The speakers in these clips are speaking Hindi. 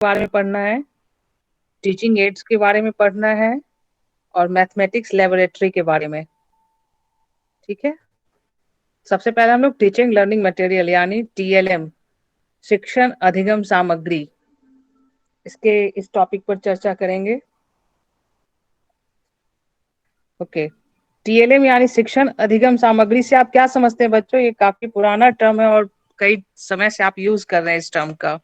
बारे में पढ़ना है, टीचिंग एड्स के बारे में पढ़ना है और मैथमेटिक्स लेबोरेटरी के बारे में। ठीक है, सबसे पहले हम लोग टीचिंग लर्निंग मटेरियल यानी टीएलएम, शिक्षण अधिगम सामग्री, इस टॉपिक पर चर्चा करेंगे। ओके, टीएलएम यानी शिक्षण अधिगम सामग्री से आप क्या समझते हैं बच्चों? ये काफी पुराना टर्म है और कई समय से आप यूज कर रहे हैं इस टर्म का।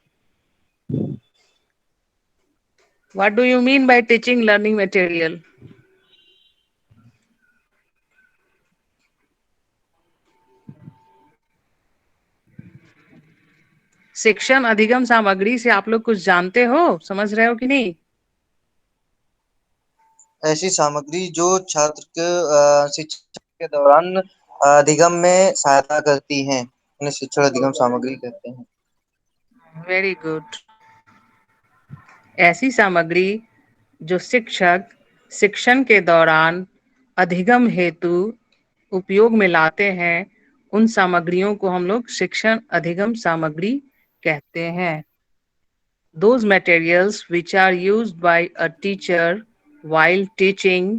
What do you mean by teaching learning material? शिक्षण अधिगम सामग्री से आप लोग कुछ जानते हो, समझ रहे हो कि नहीं? ऐसी सामग्री जो छात्र के शिक्षा के दौरान अधिगम में सहायता करती हैं, उन्हें शिक्षण अधिगम सामग्री कहते हैं। Very good. ऐसी सामग्री जो शिक्षक शिक्षण के दौरान अधिगम हेतु उपयोग में लाते हैं, उन सामग्रियों को हम लोग शिक्षण अधिगम सामग्री कहते हैं। Those materials which are used by a teacher while teaching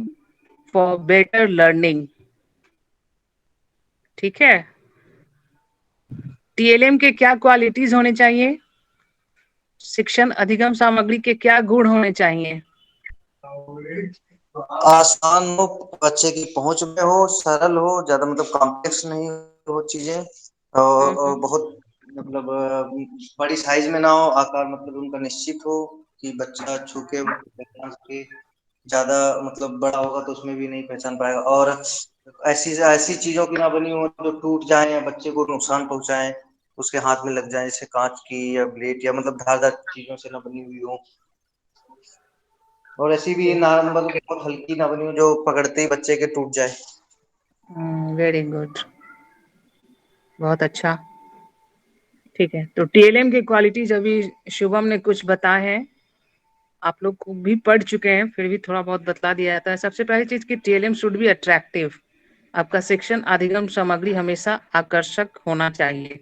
for better learning। ठीक है, टीएलएम के क्या क्वालिटीज होने चाहिए? शिक्षण अधिगम सामग्री के क्या गुण होने चाहिए? आसान हो, बच्चे की पहुंच में हो, सरल हो, ज्यादा मतलब कॉम्प्लेक्स नहीं हो चीजें, और हम्म, बहुत मतलब बड़ी साइज में ना हो, आकार मतलब उनका निश्चित हो कि बच्चा छू के पहचान सके। ज्यादा मतलब बड़ा होगा तो उसमें भी नहीं पहचान पाएगा। और ऐसी ऐसी चीजों की ना बनी हो जो टूट जाए या बच्चे को नुकसान पहुंचाए, उसके हाथ में लग जाए, जैसे कांच की या ब्लेड या मतलब धारदार चीजों से ना बनी हुई हो। और ऐसी भी ना मतलब बहुत हल्की ना बनी हो जो पकड़ते ही बच्चे के टूट जाए। वेरी गुड, बहुत अच्छा। ठीक है, तो टीएलएम की क्वालिटीज अभी शुभम ने कुछ बताए हैं, आप लोग को भी पढ़ चुके हैं, फिर भी थोड़ा बहुत बतला दिया जाता है। सबसे पहली चीज कि टीएलएम शुड बी अट्रैक्टिव। आपका शिक्षण अधिगम सामग्री हमेशा आकर्षक होना चाहिए।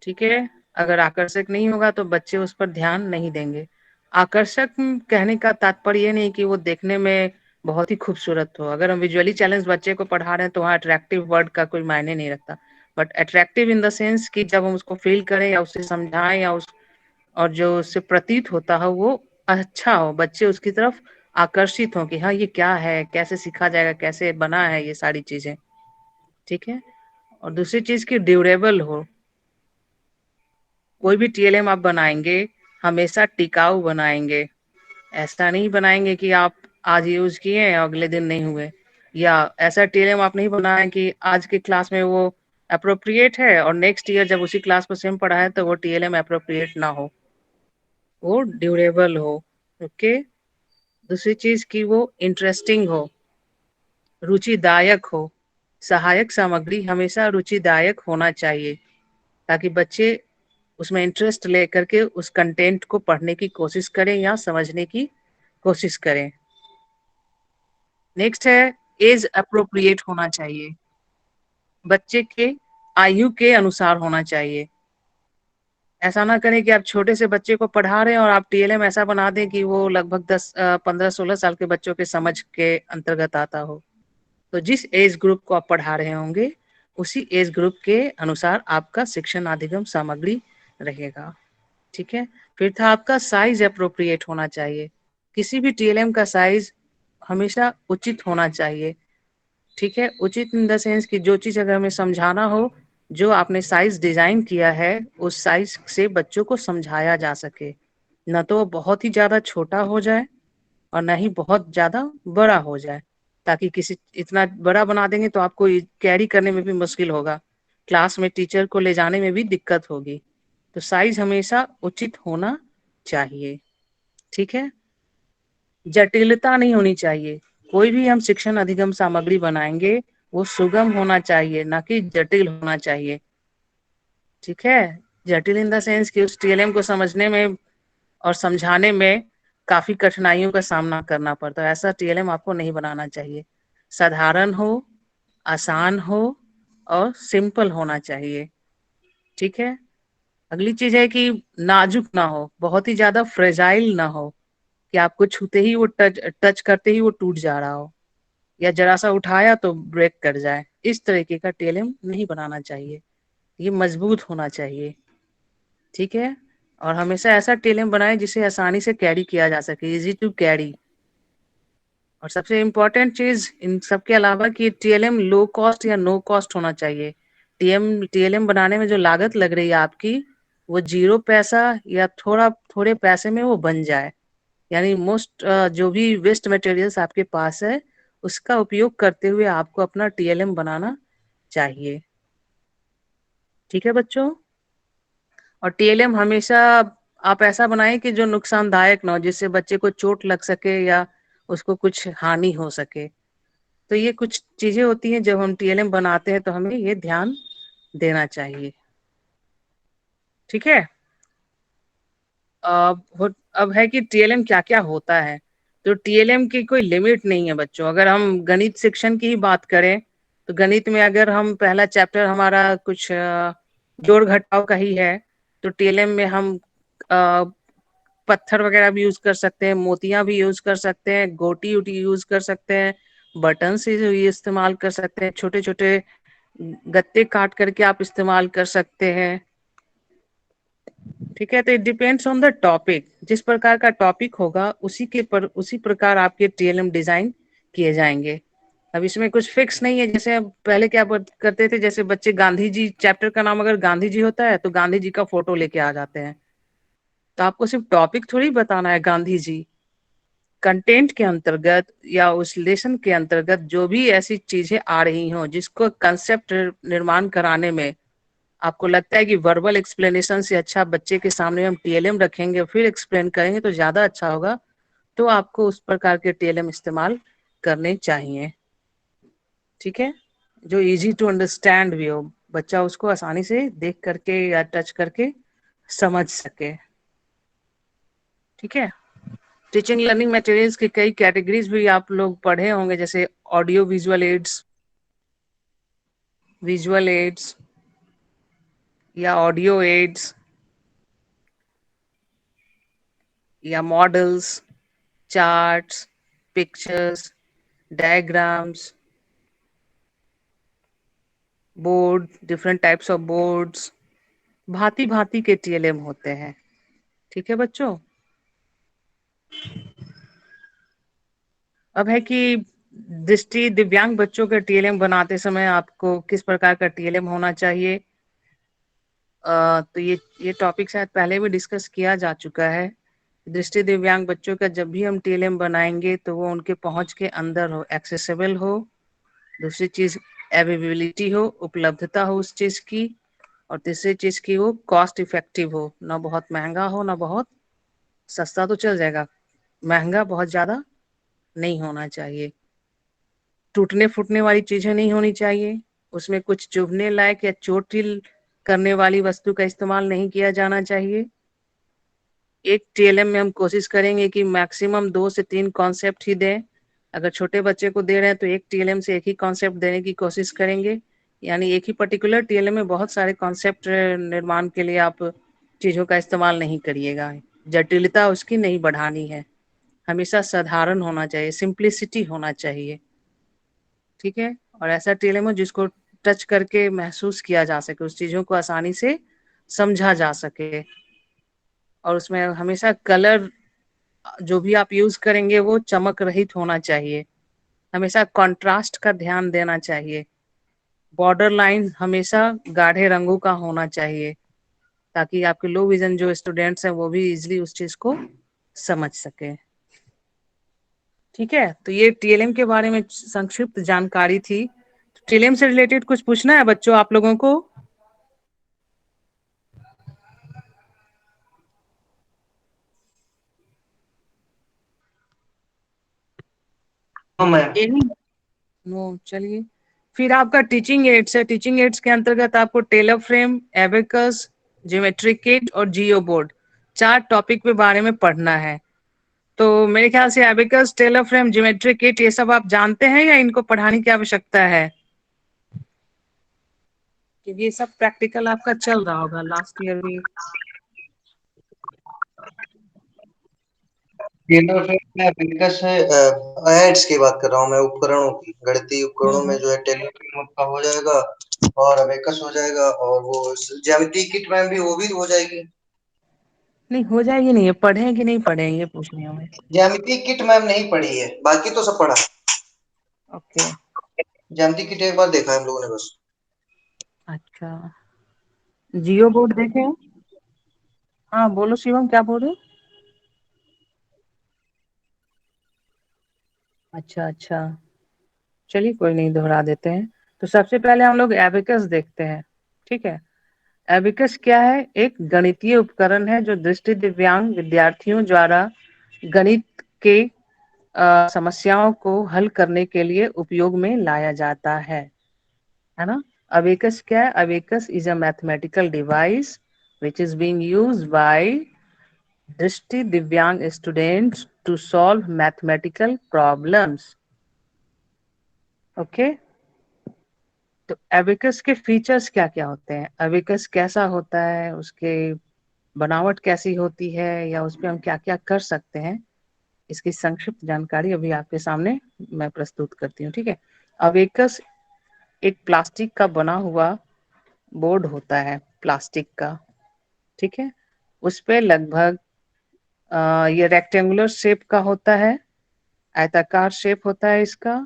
ठीक है, अगर आकर्षक नहीं होगा तो बच्चे उस पर ध्यान नहीं देंगे। आकर्षक कहने का तात्पर्य ये नहीं कि वो देखने में बहुत ही खूबसूरत हो। अगर हम विजुअली चैलेंज बच्चे को पढ़ा रहे हैं तो वहाँ अट्रैक्टिव वर्ड का कोई मायने नहीं रखता। But attractive in the sense कि जब हम उसको फील करें या उसे समझाएं या उस और जो उससे प्रतीत होता है वो अच्छा हो, बच्चे उसकी तरफ आकर्षित हो कि हाँ ये क्या है, कैसे सीखा जाएगा, कैसे बना है ये सारी चीजें। ठीक है, और दूसरी चीज की ड्यूरेबल हो। कोई भी टीएलएम आप बनाएंगे हमेशा टिकाऊ बनाएंगे। ऐसा नहीं बनाएंगे कि आप आज यूज किए और अगले दिन नहीं हुए, या ऐसा टीएलएम आप नहीं बनाए कि आज की क्लास में वो अप्रोप्रिएट है और नेक्स्ट ईयर जब उसी क्लास को सेम पढ़ाए तो वो टीएलएम अप्रोप्रिएट ना हो, वो ड्यूरेबल हो। ओके, दूसरी चीज की वो इंटरेस्टिंग हो, रुचिदायक हो। सहायक सामग्री हमेशा रुचिदायक होना चाहिए ताकि बच्चे उसमें इंटरेस्ट लेकर के उस कंटेंट को पढ़ने की कोशिश करें या समझने की कोशिश करें। नेक्स्ट है एज अप्रोप्रिएट होना चाहिए, बच्चे के आयु के अनुसार होना चाहिए। ऐसा ना करें कि आप छोटे से बच्चे को पढ़ा रहे हैं और आप टीएलएम ऐसा बना दें कि वो लगभग 15-16 साल के बच्चों के समझ के अंतर्गत आता हो। तो जिस एज ग्रुप को आप पढ़ा रहे होंगे उसी एज ग्रुप के अनुसार आपका शिक्षण अधिगम सामग्री रहेगा। ठीक है, फिर था आपका साइज अप्रोप्रिएट होना चाहिए। किसी भी टीएलएम का साइज हमेशा उचित होना चाहिए। ठीक है, उचित इन द सेंस कि जो चीज अगर हमें समझाना हो, जो आपने साइज डिजाइन किया है उस साइज से बच्चों को समझाया जा सके, न तो वो बहुत ही ज्यादा छोटा हो जाए और न ही बहुत ज्यादा बड़ा हो जाए। ताकि किसी इतना बड़ा बना देंगे तो आपको कैरी करने में भी मुश्किल होगा, क्लास में टीचर को ले जाने में भी दिक्कत होगी। तो साइज हमेशा उचित होना चाहिए। ठीक है, जटिलता नहीं होनी चाहिए। कोई भी हम शिक्षण अधिगम सामग्री बनाएंगे वो सुगम होना चाहिए, ना कि जटिल होना चाहिए। ठीक है, जटिल इन द सेंस कि उस टीएलएम को समझने में और समझाने में काफी कठिनाइयों का सामना करना पड़ता है, ऐसा टीएलएम आपको नहीं बनाना चाहिए। साधारण हो, आसान हो और सिंपल होना चाहिए। ठीक है, अगली चीज है कि नाजुक ना हो, बहुत ही ज्यादा फ्रेजाइल ना हो कि आपको छूते ही वो टच टच करते ही वो टूट जा रहा हो, या जरा सा उठाया तो ब्रेक कर जाए। इस तरीके का टीएलएम नहीं बनाना चाहिए, ये मजबूत होना चाहिए। ठीक है। और हमेशा ऐसा टीएलएम बनाए जिसे आसानी से कैरी किया जा सके, इजी टू कैरी। और सबसे इम्पोर्टेंट चीज इन सब के अलावा कि टीएलएम लो कॉस्ट या नो कॉस्ट होना चाहिए। टीएलएम बनाने में जो लागत लग रही है आपकी, वो 0 पैसा या थोड़े पैसे में वो बन जाए। यानी मोस्ट जो भी वेस्ट मटेरियल्स आपके पास है, उसका उपयोग करते हुए आपको अपना टीएलएम बनाना चाहिए। ठीक है बच्चों। और टीएलएम हमेशा आप ऐसा बनाएं कि जो नुकसानदायक ना हो, जिससे बच्चे को चोट लग सके या उसको कुछ हानि हो सके। तो ये कुछ चीजें होती हैं जब हम टीएलएम बनाते हैं तो हमें ये ध्यान देना चाहिए। ठीक है। अब है कि टीएलएम क्या क्या होता है। तो टीएलएम की कोई लिमिट नहीं है बच्चों। अगर हम गणित सेक्शन की ही बात करें तो गणित में अगर हम पहला चैप्टर हमारा कुछ जोड़ घटाव का ही है, तो टीएलएम में हम पत्थर वगैरह भी यूज कर सकते हैं, मोतियां भी यूज कर सकते हैं, गोटी उटी यूज कर सकते हैं, बटन से भी इस्तेमाल कर सकते हैं, छोटे छोटे गत्ते काट करके आप इस्तेमाल कर सकते हैं। ठीक है। तो it depends on the topic, जिस प्रकार का टॉपिक होगा उसी प्रकार आपके टीएलएम डिजाइन किए जाएंगे। अब इसमें कुछ फिक्स नहीं है। जैसे अब पहले क्या करते थे, जैसे बच्चे गांधी जी, चैप्टर का नाम अगर गांधी जी होता है तो गांधी जी का फोटो लेके आ जाते हैं। तो आपको सिर्फ टॉपिक थोड़ी बताना है गांधी जी, कंटेंट के अंतर्गत या उस लेसन के अंतर्गत जो भी ऐसी चीजें आ रही हों जिसको कंसेप्ट निर्माण कराने में आपको लगता है कि वर्बल एक्सप्लेनेशन से अच्छा बच्चे के सामने हम टीएलएम रखेंगे फिर एक्सप्लेन करेंगे तो ज्यादा अच्छा होगा, तो आपको उस प्रकार के टीएलएम इस्तेमाल करने चाहिए। ठीक है। जो इजी टू अंडरस्टैंड भी हो, बच्चा उसको आसानी से देख करके या टच करके समझ सके। ठीक है। टीचिंग लर्निंग मटेरियल्स की कई कैटेगरीज भी आप लोग पढ़े होंगे, जैसे ऑडियो विजुअल एड्स या ऑडियो एड्स या models, charts, pictures, diagrams, board, different types of boards, भांति भांति के टीएलएम होते हैं। ठीक है बच्चों। अब है कि दृष्टि दिव्यांग बच्चों का टीएलएम बनाते समय आपको किस प्रकार का टीएलएम होना चाहिए। तो ये टॉपिक शायद पहले भी डिस्कस किया जा चुका है। दृष्टि दिव्यांग बच्चों का जब भी हम टीएलएम बनाएंगे तो वो उनके पहुंच के अंदर हो, एक्सेसिबल हो। दूसरी चीज अवेलेबिलिटी हो, उपलब्धता हो उस चीज की। और तीसरी चीज की वो कॉस्ट इफेक्टिव हो, ना बहुत महंगा हो ना बहुत सस्ता, तो चल जाएगा, महंगा बहुत ज्यादा नहीं होना चाहिए। टूटने फूटने वाली चीजें नहीं होनी चाहिए। उसमें कुछ चुभने लायक या चोटिल करने वाली वस्तु का इस्तेमाल नहीं किया जाना चाहिए। एक टीएलएम में हम कोशिश करेंगे कि मैक्सिमम 2 से 3 कॉन्सेप्ट ही दें। अगर छोटे बच्चे को दे रहे हैं तो एक टीएलएम से एक ही कॉन्सेप्ट देने की कोशिश करेंगे। यानी एक ही पर्टिकुलर टीएलएम में बहुत सारे कॉन्सेप्ट निर्माण के लिए आप चीजों का इस्तेमाल नहीं करिएगा। जटिलता उसकी नहीं बढ़ानी है, हमेशा साधारण होना चाहिए, सिंप्लिसिटी होना चाहिए। ठीक है। और ऐसा टीएलएम हो जिसको टच करके महसूस किया जा सके, उस चीजों को आसानी से समझा जा सके। और उसमें हमेशा कलर जो भी आप यूज करेंगे वो चमक रहित होना चाहिए। हमेशा कंट्रास्ट का ध्यान देना चाहिए। बॉर्डर लाइन हमेशा गाढ़े रंगों का होना चाहिए, ताकि आपके लो विजन जो स्टूडेंट्स हैं वो भी इजिली उस चीज को समझ सके। ठीक है। तो ये टीएलएम के बारे में संक्षिप्त जानकारी थी। टीएलएम से रिलेटेड कुछ पूछना है बच्चों आप लोगों को। नहीं। नो, चलिए। फिर आपका टीचिंग एड्स है। टीचिंग एड्स के अंतर्गत आपको Taylor frame, abacus, geometry kit और जियो बोर्ड, 4 टॉपिक के बारे में पढ़ना है। तो मेरे ख्याल से abacus, Taylor frame, geometry kit ये सब आप जानते हैं या इनको पढ़ाने की आवश्यकता है। क्योंकि ये सब प्रैक्टिकल आपका चल रहा होगा लास्ट ईयर भी। ये तो फिर मैं अबिलिकस है, एड्स की बात कर रहा हूँ मैं, उपकरणों की, गणितीय उपकरणों में जो है टेलीग्राम का हो जाएगा और अबेकस हो जाएगा, और वो ज्यामिति किट में भी वो भी हो जाएगी। नहीं हो जाएगी, नहीं है पढ़े कि नहीं पढ़े ये पूछ रही हूँ मैं। ज्यामिति किट मैम नहीं पढ़ी है, बाकी तो सब पढ़ा। ओके। ज्यामिति किट एक बार देखा है हम लोगों ने बस। अच्छा, जियो बोर्ड देखे हैं? हाँ बोलो शिवम, क्या बोल रहे हो? अच्छा अच्छा, चलिए कोई नहीं, दोहरा देते हैं। तो सबसे पहले हम लोग एबिकस देखते हैं, ठीक है। एबिकस क्या है? एक गणितीय उपकरण है जो दृष्टि दिव्यांग विद्यार्थियों द्वारा गणित के समस्याओं को हल करने के लिए उपयोग में लाया जाता है ना। अबेकस क्या है? Abacus is a mathematical device which is being used by दृष्टि दिव्यांग students to solve mathematical problems. Okay. तो एबिकस के फीचर्स क्या क्या होते हैं, एबिकस कैसा होता है, उसके बनावट कैसी होती है, या उस पे हम क्या क्या कर सकते हैं, इसकी संक्षिप्त जानकारी अभी आपके सामने मैं प्रस्तुत करती हूँ, ठीक है। अबेकस एक प्लास्टिक का बना हुआ बोर्ड होता है, प्लास्टिक का, ठीक है। उस पे लगभग ये रेक्टेंगुलर शेप का होता है, आयताकार शेप होता है इसका।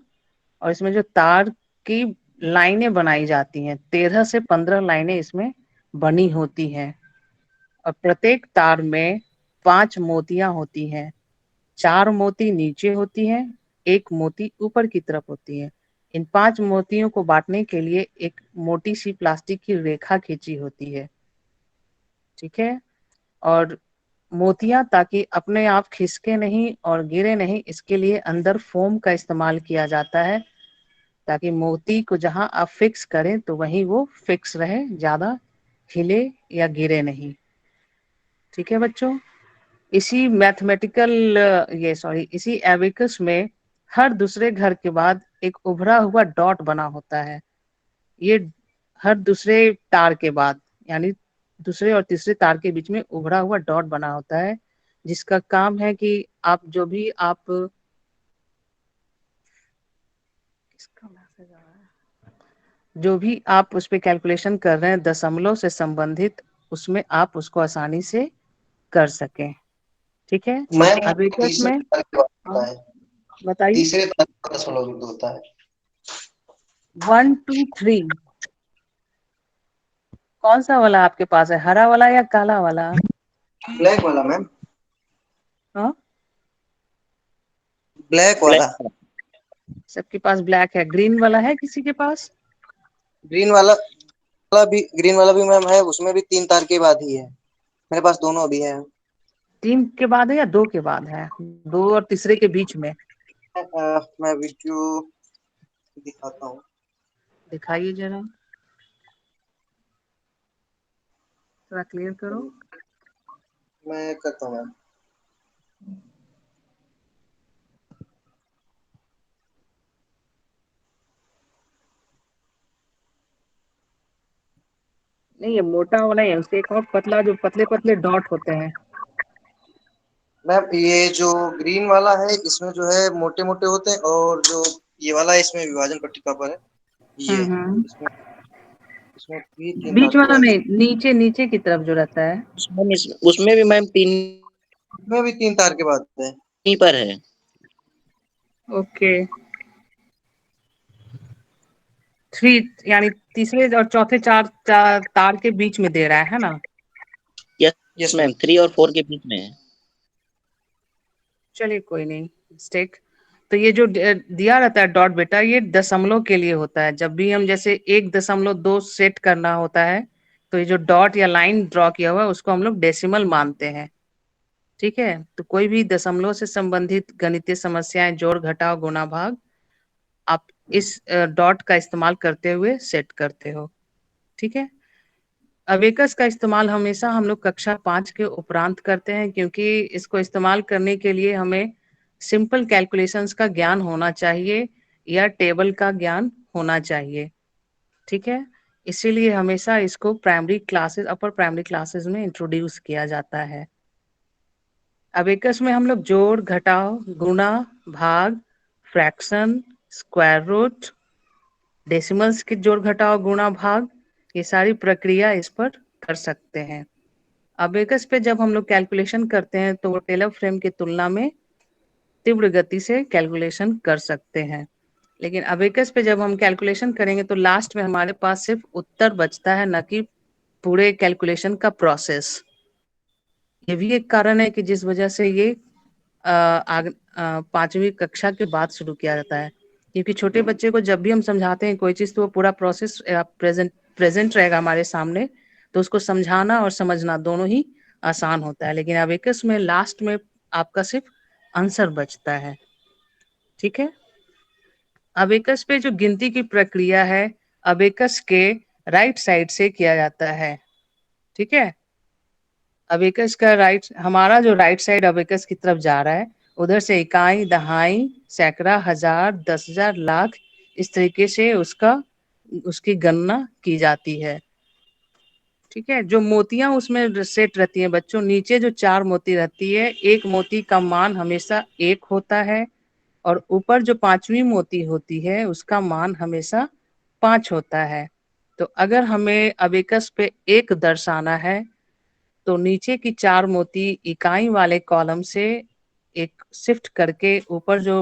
और इसमें जो तार की लाइनें बनाई जाती हैं, 13 से 15 लाइनें इसमें बनी होती हैं। और प्रत्येक तार में 5 मोतियां होती हैं। 4 मोती नीचे होती हैं, एक मोती ऊपर की तरफ होती है। इन 5 मोतियों को बांटने के लिए एक मोटी सी प्लास्टिक की रेखा खींची होती है, ठीक है। और मोतियां ताकि अपने आप खिसके नहीं और गिरे नहीं, इसके लिए अंदर फोम का इस्तेमाल किया जाता है, ताकि मोती को जहां आप फिक्स करें तो वहीं वो फिक्स रहे, ज्यादा हिले या गिरे नहीं, ठीक है बच्चों। इसी मैथमेटिकल ये सॉरी इसी एबिकस में हर दूसरे घर के बाद एक उभरा हुआ डॉट बना होता है। ये हर दूसरे तार के बाद, यानी दूसरे और तीसरे तार के बीच में उभरा हुआ डॉट बना होता है, जिसका काम है कि आप जो भी आप किसका मैसेज आ रहा है, जो भी आप उस पे कैलकुलेशन कर रहे हैं दशमलव से संबंधित, उसमें आप उसको आसानी से कर सकें, ठीक है। मैम अब एक तीसरे में तार की बात हाँ होता है, बताइए। तीसरे तार का दशमलव बिंदु होता है। 1 2 3, कौन सा वाला आपके पास है, हरा वाला या काला वाला? ब्लैक वाला मैम, हाँ, ब्लैक वाला। सबके पास ब्लैक है, ग्रीन वाला है किसी के पास? ग्रीन वाला, ग्रीन वाला भी मैम है, उसमें भी 3 तार के बाद ही है, मेरे पास दोनों अभी है। 3 के बाद है या 2 के बाद है? 2 और तीसरे के बीच में? मैं वीडियो दिखाता हूँ। दिखाइए जरा, थोड़ा क्लियर करो। मैं करता हूँ मैम। नहीं ये मोटा वाला है, उससे एक और पतला, जो पतले पतले डॉट होते हैं। मैम ये जो ग्रीन वाला है इसमें जो है मोटे मोटे होते हैं, और जो ये वाला है इसमें विभाजन पट्टिका पर है, ये हम्म। इसमें इसमें भी तीन बीच तार के वाला बाद नहीं, नीचे नीचे की तरफ जो रहता है। उसमें भी मैम तीन इसमें भी 3 तार के बाद है। ही पर है। ओके, 3 यानी तीसरे और चौथे चार तार के बीच में दे रहा है ना? यस मैम, 3 और 4 के बीच में है। चलिए कोई नहीं, मिस्टेक। तो ये जो दिया रहता है डॉट बेटा, ये दशमलव के लिए होता है। जब भी हम जैसे 1.2 सेट करना होता है, तो ये जो डॉट या लाइन ड्रॉ किया हुआ है उसको हम लोग डेसिमल मानते हैं, ठीक है। तो कोई भी दशमलव से संबंधित गणितीय समस्याएं, जोड़ घटाव गुणा भाग, आप इस डॉट का इस्तेमाल करते हुए सेट करते हो, ठीक है। अबेकस का इस्तेमाल हमेशा हम लोग कक्षा 5 के उपरांत करते हैं, क्योंकि इसको इस्तेमाल करने के लिए हमें सिंपल कैलकुलेशंस का ज्ञान होना चाहिए या टेबल का ज्ञान होना चाहिए, ठीक है। इसीलिए हमेशा इसको primary classes, upper primary classes में इंट्रोड्यूस किया जाता है। अबेकस में हम लोग जोड़, घटाव, गुणा, भाग, फ्रैक्शन, स्क्वायर रूट, डेसिमल्स की जोड़, घटाव, गुणा, भाग, ये सारी प्रक्रिया इस पर कर सकते हैं। अबेकस पे जब हम लोग कैलकुलेशन करते हैं तो वो टेलर फ्रेम की तुलना में तीव्र गति से कैलकुलेशन कर सकते हैं। लेकिन अबेकस पे जब हम कैलकुलेशन करेंगे तो लास्ट में हमारे पास सिर्फ उत्तर बचता है, न कि पूरे कैलकुलेशन का प्रोसेस। ये भी एक कारण है कि जिस वजह से ये पांचवी कक्षा के बाद शुरू किया जाता है, क्योंकि छोटे बच्चे को जब भी हम समझाते हैं कोई चीज तो वो पूरा प्रोसेस प्रेजेंट रहेगा हमारे सामने, तो उसको समझाना और समझना दोनों ही आसान होता है। लेकिन अबेकस में लास्ट में आपका सिर्फ आंसर बचता है। ठीक है। अबेकस पे जो गिनती की प्रक्रिया है अबेकस के राइट साइड से किया जाता है। ठीक है। अबेकस का हमारा जो राइट साइड अबेकस की तरफ जा रहा है, उधर से इकाई, दहाई, सैकड़ा, हजार, 10,000, लाख, इस तरीके से उसकी गणना की जाती है। ठीक है। जो मोतियां उसमें सेट रहती हैं बच्चों, नीचे जो 4 मोती रहती है, एक मोती का मान हमेशा 1 होता है, और ऊपर जो 5वीं मोती होती है उसका मान हमेशा 5 होता है। तो अगर हमें अबेकस पे 1 दर्शाना है तो नीचे की 4 मोती इकाई वाले कॉलम से एक शिफ्ट करके ऊपर जो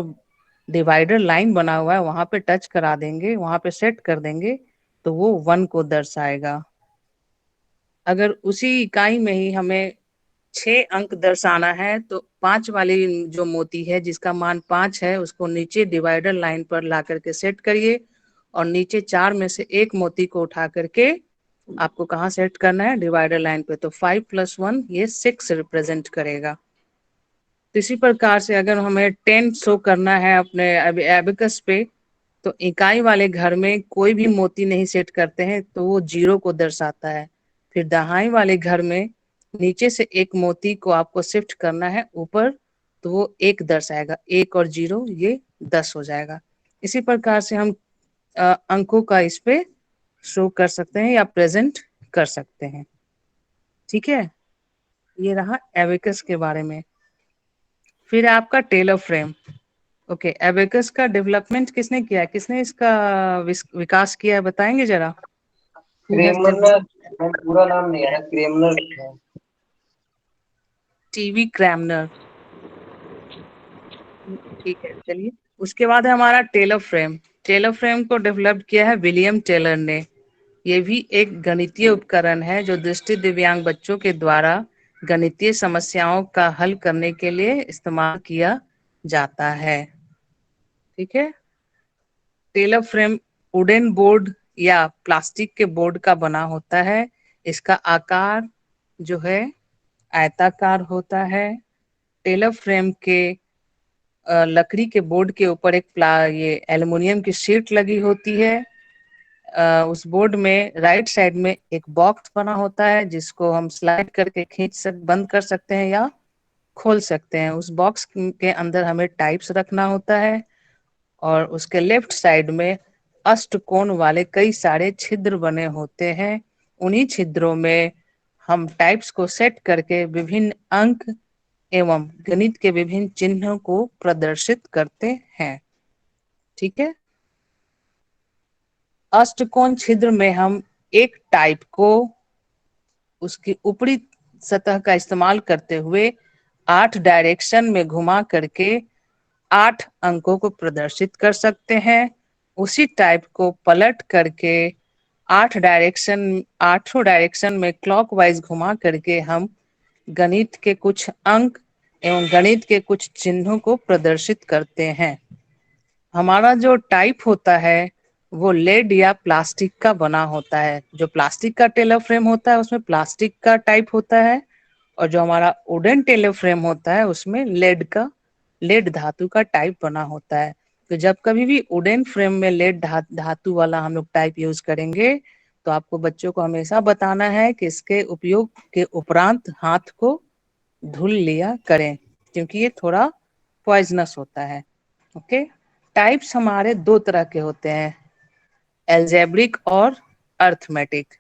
डिवाइडर लाइन बना हुआ है वहां पे टच करा देंगे, वहां पे सेट कर देंगे, तो वो 1 को दर्शाएगा। अगर उसी इकाई में ही हमें 6 अंक दर्शाना है तो 5 वाली जो मोती है जिसका मान 5 है उसको नीचे डिवाइडर लाइन पर ला करके सेट करिए, और नीचे 4 में से एक मोती को उठा करके आपको कहाँ सेट करना है, डिवाइडर लाइन पे। तो 5 + 1 ये 6 रिप्रेजेंट करेगा। तो इसी प्रकार से अगर हमें 10 शो करना है अपने एबेकस पे, तो इकाई वाले घर में कोई भी मोती नहीं सेट करते हैं तो वो 0 को दर्शाता है। फिर दहाई वाले घर में नीचे से एक मोती को आपको शिफ्ट करना है ऊपर, तो वो 1 दर्शाएगा। 1 और 0 ये 10 हो जाएगा। इसी प्रकार से हम अंकों का इस पे शो कर सकते हैं या प्रेजेंट कर सकते हैं। ठीक है। ये रहा एबेकस के बारे में। फिर आपका टेलर फ्रेम। ओके, एबेकस का डेवलपमेंट किसने किया है, किसने इसका विकास किया है, बताएंगे जरा। क्रेमनर, पूरा नाम नहीं है, क्रेमनर है। टीवी क्रैमनर। ठीक है, चलिए। उसके बाद है हमारा टेलर फ्रेम। टेलर फ्रेम को डेवलप किया है विलियम टेलर ने। ये भी एक गणितीय उपकरण है जो दृष्टि दिव्यांग बच्चों के द्वारा गणितीय समस्याओं का हल करने के लिए इस्तेमाल किया जाता है। ठीक है। टेलर फ्रेम वुडन बोर्ड या प्लास्टिक के बोर्ड का बना होता है। इसका आकार जो है आयताकार होता है। टेलर फ्रेम के लकड़ी के बोर्ड के ऊपर ये एल्युमिनियम की शीट लगी होती है। उस बोर्ड में राइट साइड में एक बॉक्स बना होता है जिसको हम स्लाइड करके बंद कर सकते हैं या खोल सकते हैं। उस बॉक्स के अंदर हमें टाइप्स रखना होता है, और उसके लेफ्ट साइड में अष्टकोण वाले कई सारे छिद्र बने होते हैं। उन्हीं छिद्रों में हम टाइप्स को सेट करके विभिन्न अंक एवं गणित के विभिन्न चिन्हों को प्रदर्शित करते हैं। ठीक है। अष्टकोण छिद्र में हम एक टाइप को उसकी ऊपरी सतह का इस्तेमाल करते हुए 8 डायरेक्शन में घुमा करके 8 अंकों को प्रदर्शित कर सकते हैं। उसी टाइप को पलट करके 8 डायरेक्शन में क्लॉकवाइज घुमा करके हम गणित के कुछ अंक एवं गणित के कुछ चिन्हों को प्रदर्शित करते हैं। हमारा जो टाइप होता है वो लेड या प्लास्टिक का बना होता है। जो प्लास्टिक का टेलर फ्रेम होता है उसमें प्लास्टिक का टाइप होता है, और जो हमारा वुडन टेलर फ्रेम होता है उसमें लेड धातु का टाइप बना होता है। तो जब कभी भी वुडन फ्रेम में लेड धातु वाला हम लोग टाइप यूज करेंगे तो आपको बच्चों को हमेशा बताना है कि इसके उपयोग के उपरांत हाथ को धुल लिया करें, क्योंकि ये थोड़ा पॉइजनस होता है। ओके। टाइप्स हमारे 2 तरह के होते हैं, एल्जेब्रिक और अर्थमेटिक।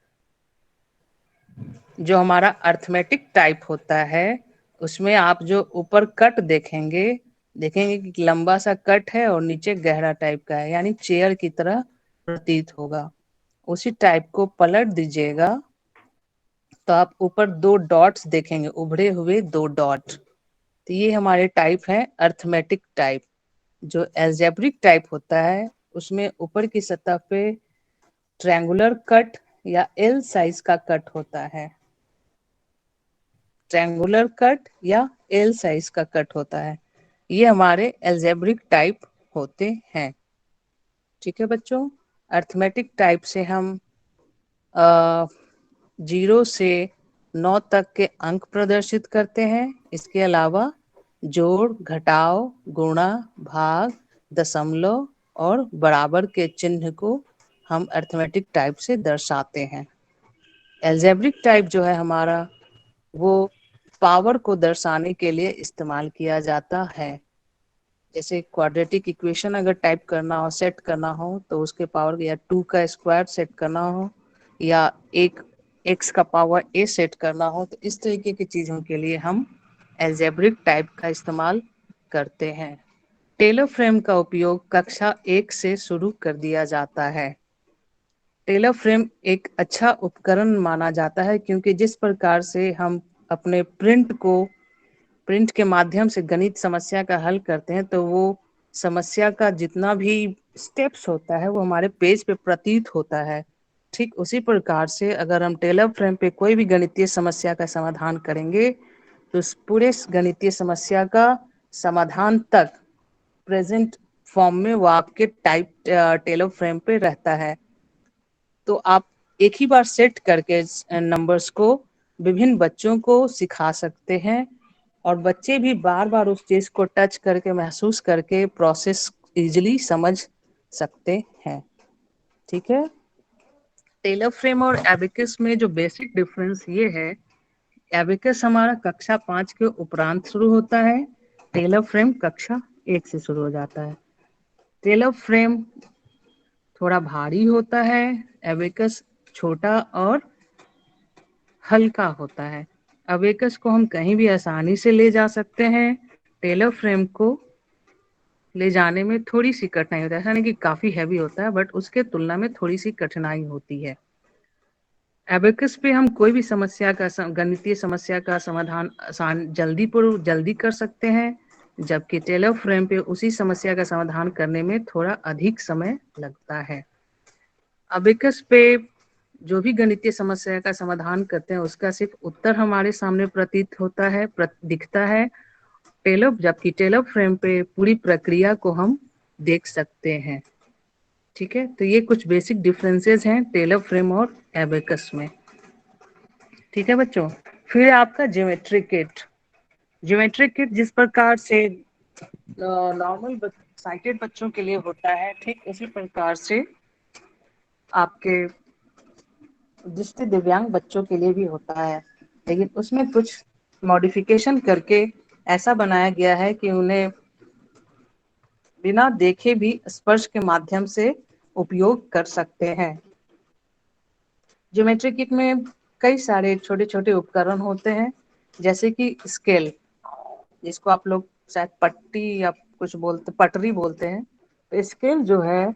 जो हमारा अर्थमेटिक टाइप होता है उसमें आप जो ऊपर कट देखेंगे कि लंबा सा कट है और नीचे गहरा टाइप का है, यानी चेयर की तरह प्रतीत होगा। उसी टाइप को पलट दीजिएगा तो आप ऊपर 2 डॉट्स देखेंगे, उभरे हुए 2 डॉट। तो ये हमारे टाइप है अर्थमेटिक टाइप। जो एल्जेब्रिक टाइप होता है उसमें ऊपर की सतह पे ट्रायंगुलर कट या एल साइज का कट होता है। ट्रायंगुलर कट या एल साइज का कट होता है। ये हमारे एल्जेब्रिक टाइप होते हैं। ठीक है बच्चों, अर्थमेटिक टाइप से हम 0 से 9 तक के अंक प्रदर्शित करते हैं। इसके अलावा जोड़, घटाव, गुणा, भाग, दशमलव और बराबर के चिन्ह को हम अर्थमेटिक टाइप से दर्शाते हैं। एल्जेब्रिक टाइप जो है हमारा वो पावर को दर्शाने के लिए इस्तेमाल किया जाता है। जैसे क्वाड्रेटिक इक्वेशन अगर टाइप करना हो, सेट करना हो, तो उसके पावर या 2 का स्क्वायर सेट करना हो या एक x का पावर a सेट करना हो, तो इस तरीके की चीजों के लिए हम एल्जेब्रिक टाइप का इस्तेमाल करते हैं। टेलर फ्रेम का उपयोग कक्षा 1 से शुरू कर दिया जाता है। टेलर फ्रेम एक अच्छा उपकरण माना जाता है क्योंकि जिस प्रकार से हम अपने प्रिंट के माध्यम से गणित समस्या का हल करते हैं, तो वो समस्या का जितना भी स्टेप्स होता है वो हमारे पेज पे प्रतीत होता है। ठीक उसी प्रकार से अगर हम टेलर फ्रेम पे कोई भी गणितीय समस्या का समाधान करेंगे तो उस पूरे गणितीय समस्या का समाधान तक प्रेजेंट फॉर्म में वो आपके टाइप टेलर फ्रेम पे रहता है। तो आप एक ही बार सेट करके नंबर्स को विभिन्न बच्चों को सिखा सकते हैं और बच्चे भी बार बार उस चीज को टच करके, महसूस करके प्रोसेस इजीली समझ सकते हैं। ठीक है, टेलर फ्रेम और एबेकस में जो बेसिक डिफरेंस ये है, एबेकस हमारा कक्षा 5 के उपरांत शुरू होता है, टेलर फ्रेम कक्षा 1 से शुरू हो जाता है। टेलर फ्रेम थोड़ा भारी होता है, एबेकस छोटा और हल्का होता है। अबेकस को हम कहीं भी आसानी से ले जा सकते हैं। टेलर फ्रेम को ले जाने में थोड़ी सी कठिनाई होती है, ऐसा नहीं कि काफी हैवी होता है, बट उसके तुलना में थोड़ी सी कठिनाई होती है। एबेकस पे हम कोई भी समस्या का गणितीय समस्या का समाधान आसान जल्दी कर सकते हैं, जबकि टेलर फ्रेम पे उसी समस्या का समाधान करने में थोड़ा अधिक समय लगता है। अबेकस पे जो भी गणितीय समस्या का समाधान करते हैं उसका सिर्फ उत्तर हमारे सामने प्रतीत होता है, दिखता है। जबकि टेलर फ्रेम पे पूरी प्रक्रिया को हम देख सकते हैं। ठीक है, तो ये कुछ बेसिक डिफरेंसेस हैं टेलर फ्रेम और एबेकस में। ठीक है बच्चों, फिर आपका ज्योमेट्रिक किट। ज्योमेट्रिक किट जिस प्रकार से नॉर्मल साइटेड बच्चों के लिए होता है, ठीक उसी प्रकार से आपके दृष्टि दिव्यांग बच्चों के लिए भी होता है, लेकिन उसमें कुछ मॉडिफिकेशन करके ऐसा बनाया गया है कि उन्हें बिना देखे भी स्पर्श के माध्यम से उपयोग कर सकते हैं। ज्योमेट्री किट में कई सारे छोटे छोटे उपकरण होते हैं, जैसे कि स्केल, जिसको आप लोग शायद पट्टी या कुछ बोलते, पटरी बोलते हैं। तो स्केल जो है,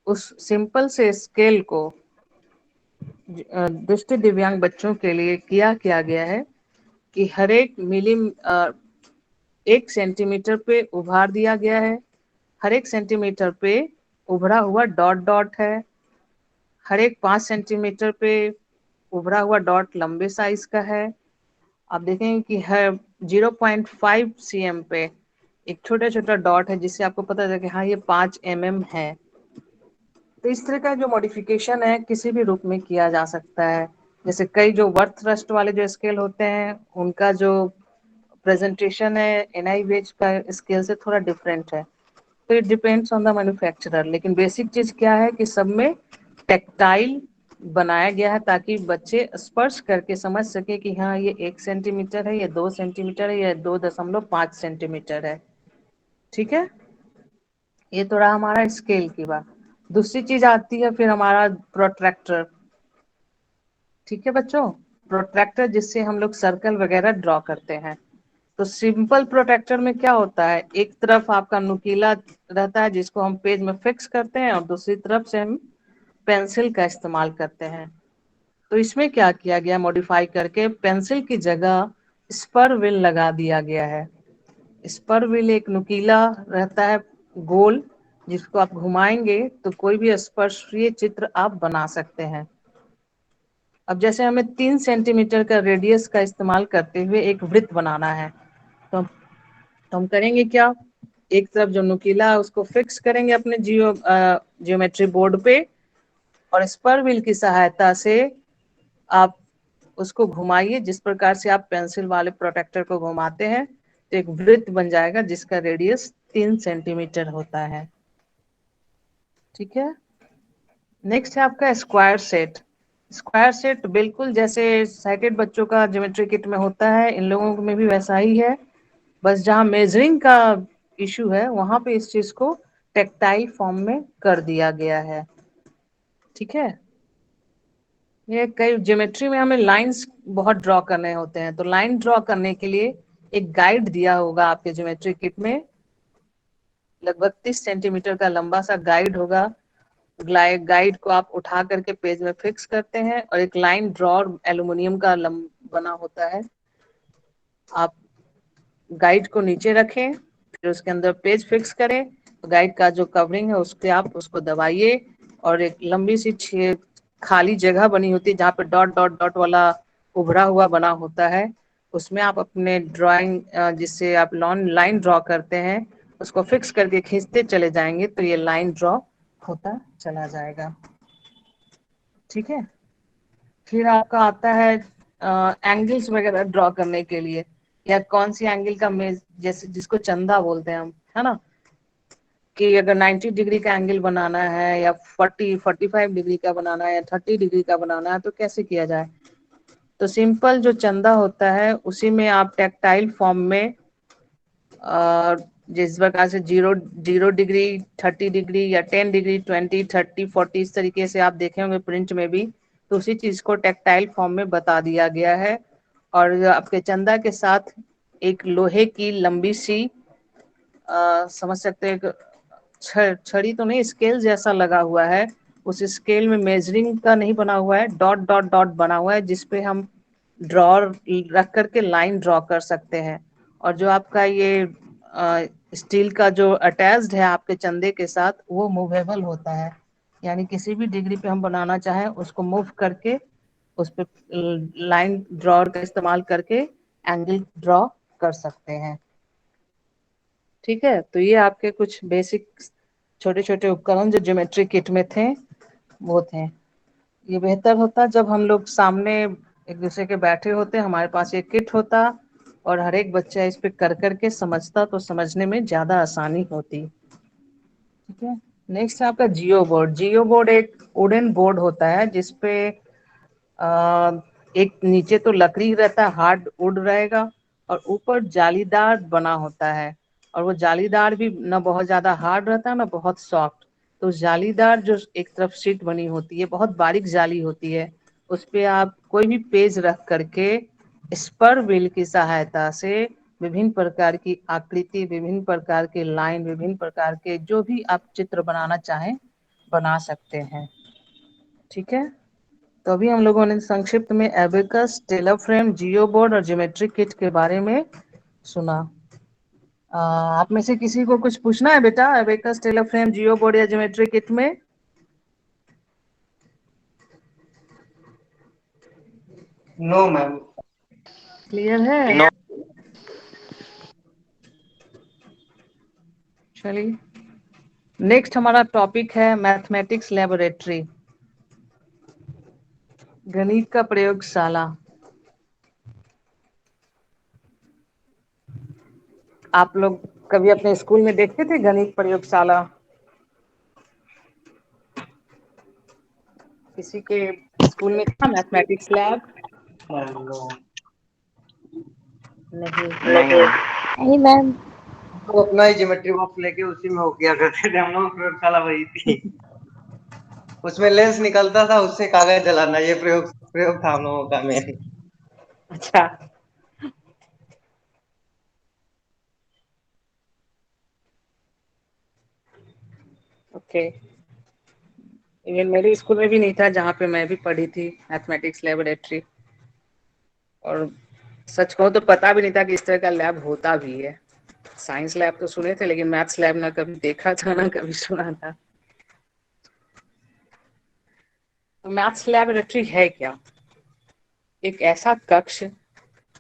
उस सिंपल से स्केल को दृष्टि दिव्यांग बच्चों के लिए किया गया है कि हर एक 1 सेंटीमीटर पे उभार दिया गया है। हर एक सेंटीमीटर पे उभरा हुआ डॉट डॉट है। हर एक 5 सेंटीमीटर पे उभरा हुआ डॉट लंबे साइज का है। आप देखेंगे कि हर 0.5 cm पे एक छोटा छोटा डॉट है, जिससे आपको पता चले कि हाँ ये 5 mm है। तो इस तरह का जो मॉडिफिकेशन है किसी भी रूप में किया जा सकता है। जैसे कई जो वर्थ रस्ट वाले जो स्केल होते हैं, उनका जो प्रेजेंटेशन है एनआई वेज का स्केल से थोड़ा डिफरेंट है। तो it depends on the manufacturer, लेकिन बेसिक चीज क्या है कि सब में टेक्टाइल बनाया गया है ताकि बच्चे स्पर्श करके समझ सके कि हाँ ये 1 सेंटीमीटर है, ये 2 सेंटीमीटर है, ये 2.5 सेंटीमीटर है। ठीक है, ये तो रहा हमारा स्केल की बात। दूसरी चीज आती है फिर हमारा प्रोट्रैक्टर। ठीक है बच्चों, प्रोट्रैक्टर जिससे हम लोग सर्कल वगैरह ड्रॉ करते हैं। तो सिंपल प्रोट्रैक्टर में क्या होता है, एक तरफ आपका नुकीला रहता है जिसको हम पेज में फिक्स करते हैं और दूसरी तरफ से हम पेंसिल का इस्तेमाल करते हैं। तो इसमें क्या किया गया, मॉडिफाई करके पेंसिल की जगह स्पर व्हील लगा दिया गया है। स्पर व्हील एक नुकीला रहता है गोल, जिसको आप घुमाएंगे तो कोई भी स्पर्शीय चित्र आप बना सकते हैं। अब जैसे हमें 3 सेंटीमीटर का रेडियस का इस्तेमाल करते हुए एक वृत्त बनाना है, तो हम करेंगे क्या, एक तरफ जो नुकीला है उसको फिक्स करेंगे अपने जियोमेट्री बोर्ड पे, और स्पर व्हील की सहायता से आप उसको घुमाइए जिस प्रकार से आप पेंसिल वाले प्रोटेक्टर को घुमाते हैं, तो एक वृत्त बन जाएगा जिसका रेडियस 3 सेंटीमीटर होता है। ठीक है, नेक्स्ट है आपका स्क्वायर सेट। स्क्वायर सेट बिल्कुल जैसे साइटेड बच्चों का ज्योमेट्री किट में होता है, इन लोगों में भी वैसा ही है, बस जहाँ मेजरिंग का इशू है वहां पे इस चीज को टेक्टाइल फॉर्म में कर दिया गया है। ठीक है, ये कई ज्योमेट्री में हमें लाइंस बहुत ड्रॉ करने होते हैं, तो लाइन ड्रॉ करने के लिए एक गाइड दिया होगा आपके ज्योमेट्री किट में, लगभग 30 सेंटीमीटर का लंबा सा गाइड होगा। गाइड को आप उठा करके पेज में फिक्स करते हैं और एक लाइन ड्रॉ एल्यूमिनियम का बना होता है, आप गाइड को नीचे रखें, फिर उसके अंदर पेज फिक्स करें, तो गाइड का जो कवरिंग है उसके आप उसको दबाइए और एक लंबी सी खाली जगह बनी होती है जहाँ पे डॉट डॉट डॉट वाला उभरा हुआ बना होता है, उसमें आप अपने ड्राइंग जिससे आप लाइन ड्रॉ करते हैं उसको फिक्स करके खींचते चले जाएंगे तो ये लाइन ड्रॉ होता चला जाएगा। ठीक है, फिर आपका आता है एंगल्स वगैरह ड्रॉ करने के लिए, या कौन सी एंगल का मेज, जैसे जिसको चंदा बोलते हैं हम, है ना, कि अगर 90 डिग्री का एंगल बनाना है या 45 डिग्री का बनाना है या 30 डिग्री का बनाना है तो कैसे किया जाए। तो सिंपल जो चंदा होता है उसी में आप टेक्टाइल फॉर्म में जिस प्रकार से 0 डिग्री 30 डिग्री या 10 डिग्री 20 30 40 इस तरीके से आप देखे होंगे प्रिंट में भी, तो उसी चीज को टेक्टाइल फॉर्म में बता दिया गया है। और आपके चंदा के साथ एक लोहे की लंबी सी समझ सकते हैं, छड़ी तो नहीं, स्केल जैसा लगा हुआ है, उस स्केल में मेजरिंग का नहीं बना हुआ है, डॉट डॉट डॉट बना हुआ है जिसपे हम ड्रॉ रख करके लाइन ड्रॉ कर सकते हैं। और जो आपका ये स्टील का जो अटैच्ड है आपके चंदे के साथ वो मूवेबल होता है, यानी किसी भी डिग्री पे हम बनाना चाहें उसको मूव करके उस पर लाइन ड्रॉर का इस्तेमाल करके एंगल ड्रॉ कर सकते हैं। ठीक है, तो ये आपके कुछ बेसिक छोटे छोटे उपकरण जो ज्योमेट्री किट में थे वो थे। ये बेहतर होता जब हम लोग सामने एक दूसरे के बैठे होते, हमारे पास ये किट होता और हर एक बच्चा इस पे कर करके समझता तो समझने में ज्यादा आसानी होती। ठीक है, नेक्स्ट है आपका जियो बोर्ड। जियो बोर्ड एक वुडन बोर्ड होता है जिसपे एक नीचे तो लकड़ी रहता है, हार्ड वुड रहेगा, और ऊपर जालीदार बना होता है, और वो जालीदार भी ना बहुत ज्यादा हार्ड रहता है ना बहुत सॉफ्ट। तो जालीदार जो एक तरफ शीट बनी होती है बहुत बारीक जाली होती है, उस पे आप कोई भी पेज रख करके स्पर व्हील की सहायता से विभिन्न प्रकार की आकृति, विभिन्न प्रकार के लाइन, विभिन्न प्रकार के जो भी आप चित्र बनाना चाहें बना सकते हैं। ठीक है, तो अभी हम लोगों ने संक्षिप्त में abacus, Taylor frame, geo board और ज्योमेट्री किट के बारे में सुना। आप में से किसी को कुछ पूछना है बेटा, abacus, Taylor frame, geo board या ज्योमेट्री किट में? No ma'am. क्लियर है? नो। चलिए, नेक्स्ट हमारा टॉपिक है मैथमेटिक्स लेबोरेटरी, गणित का प्रयोगशाला। आप लोग कभी अपने स्कूल में देखते थे गणित प्रयोगशाला? किसी के स्कूल में था मैथमेटिक्स लैब? नहीं। नहीं मैम। तो अपना ही ज्योमेट्री बॉक्स लेके उसी में हो किया करते थे हम लोग, प्रयोगशाला वही थी। उसमें लेंस निकलता था, उससे कागज जलाना, ये प्रयोग प्रयोग था हम लोगों का मेन। अच्छा, ओके। इवन मेरे स्कूल में भी नहीं था जहाँ पे मैं भी पढ़ी थी मैथमेटिक्स लेबोरेटरी, और सच कहूँ तो पता भी नहीं था कि इस तरह का लैब होता भी है। साइंस लैब तो सुने थे, लेकिन मैथ्स लैब ना कभी देखा था ना कभी सुना था। तो मैथ्स लेबोरेटरी है क्या? एक ऐसा कक्ष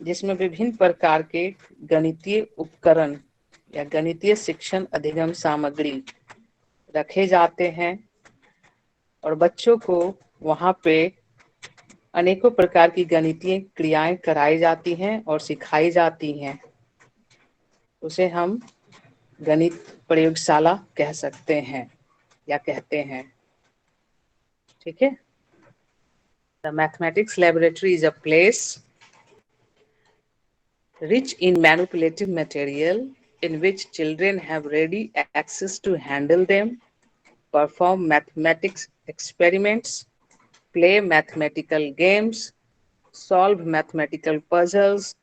जिसमें विभिन्न प्रकार के गणितीय उपकरण या गणितीय शिक्षण अधिगम सामग्री रखे जाते हैं, और बच्चों को वहां पे अनेकों प्रकार की गणितीय क्रियाएं कराई जाती हैं और सिखाई जाती हैं। उसे हम गणित प्रयोगशाला कह सकते हैं या कहते हैं। ठीक है। The mathematics laboratory is a place rich in manipulative material in which children have ready access to handle them, perform mathematics experiments, play mathematical games, solve mathematical puzzles,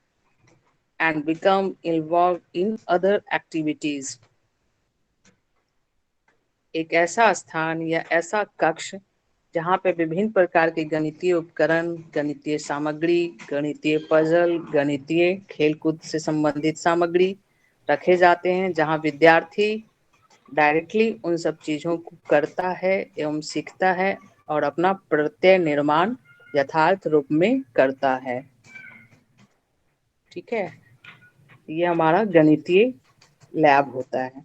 and become involved in other activities. एक ऐसा स्थान या ऐसा कक्ष जहाँ पे विभिन्न प्रकार के गणितीय उपकरण, गणितीय सामग्री, गणितीय पजल, गणितीय खेलकूद से संबंधित सामग्री रखे जाते हैं, जहाँ विद्यार्थी डायरेक्टली उन सब चीजों को करता है एवं सीखता है और अपना प्रत्यय निर्माण यथार्थ रूप में करता है। ठीक है, ये हमारा गणितीय लैब होता है।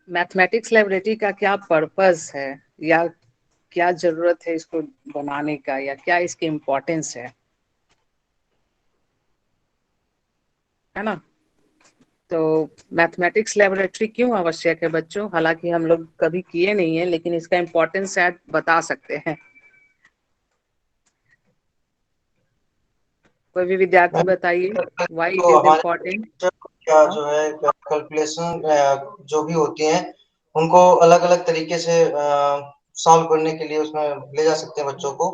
मैथमेटिक्स लाइब्रेरी का क्या पर्पस है या क्या जरूरत है इसको बनाने का, या क्या इसकी इम्पोर्टेंस है ना? तो मैथमेटिक्स लेबोरेटरी क्यों आवश्यक है बच्चों? हालांकि हम लोग कभी किए नहीं है, लेकिन इसका इम्पोर्टेंस शायद बता सकते हैं। कोई भी विद्यार्थी बताइए, व्हाई इट तो इज हमारे इम्पोर्टेंट। क्या जो है कैलकुलेशन जो भी होती हैं उनको अलग अलग तरीके से सॉल्व करने के लिए उसमें ले जा सकते हैं बच्चों को।